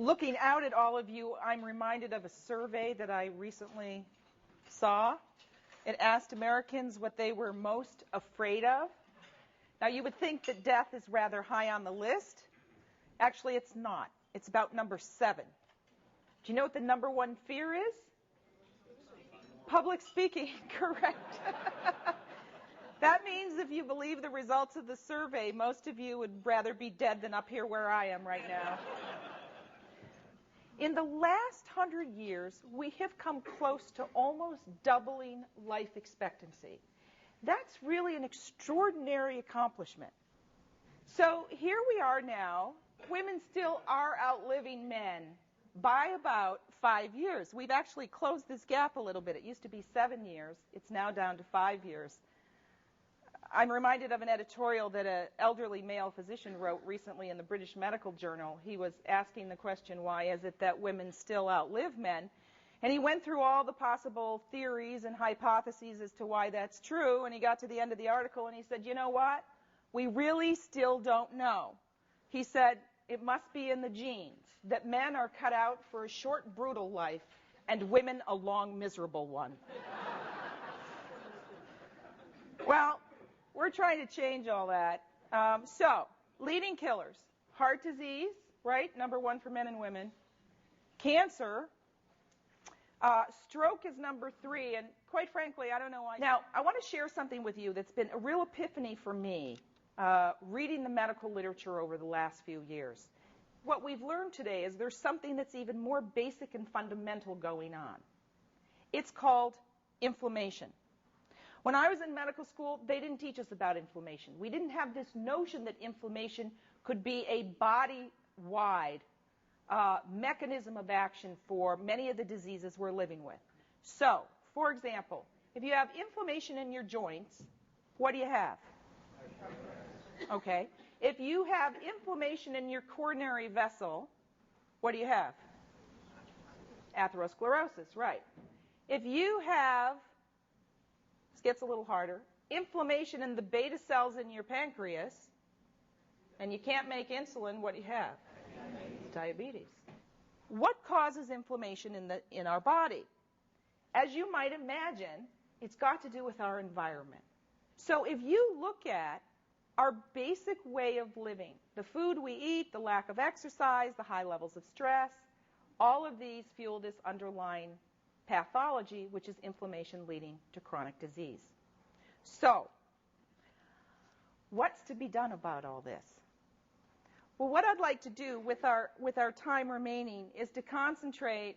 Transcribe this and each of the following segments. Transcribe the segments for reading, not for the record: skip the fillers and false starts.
Looking out at all of you, I'm reminded of a survey that I recently saw. It asked Americans what they were most afraid of. Now, you would think that death is rather high on the list. Actually, it's not. It's about number 7. Do you know what the number 1 fear is? Public speaking. Correct. That means if you believe the results of the survey, most of you would rather be dead than up here where I am right now. In the last 100 years, we have come close to almost doubling life expectancy. That's really an extraordinary accomplishment. So here we are now. Women still are outliving men by about 5 years. We've actually closed this gap a little bit. It used to be 7 years. It's now down to 5 years. I'm reminded of an editorial that an elderly male physician wrote recently in the British Medical Journal. He was asking the question, why is it that women still outlive men? And he went through all the possible theories and hypotheses as to why that's true, and he got to the end of the article and he said, you know what? We really still don't know. He said, it must be in the genes, that men are cut out for a short, brutal life, and women a long, miserable one. Well, we're trying to change all that. So, leading killers. Heart disease, right? Number 1 for men and women. Cancer. Stroke is number 3, and quite frankly, I don't know why. Now, I want to share something with you that's been a real epiphany for me, reading the medical literature over the last few years. What we've learned today is there's something that's even more basic and fundamental going on. It's called inflammation. When I was in medical school, they didn't teach us about inflammation. We didn't have this notion that inflammation could be a body-wide mechanism of action for many of the diseases we're living with. So, for example, if you have inflammation in your joints, what do you have? Okay. If you have inflammation in your coronary vessel, what do you have? Atherosclerosis, right. If you have, this gets a little harder, inflammation in the beta cells in your pancreas, and you can't make insulin, what do you have? Diabetes. What causes inflammation in our body? As you might imagine, it's got to do with our environment. So if you look at our basic way of living, the food we eat, the lack of exercise, the high levels of stress, all of these fuel this underlying pathology, which is inflammation leading to chronic disease. So, what's to be done about all this? Well, what I'd like to do with our time remaining is to concentrate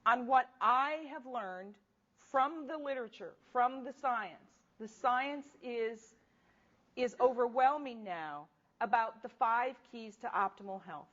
on what I have learned from the literature, from the science. The science is overwhelming now about the 5 keys to optimal health.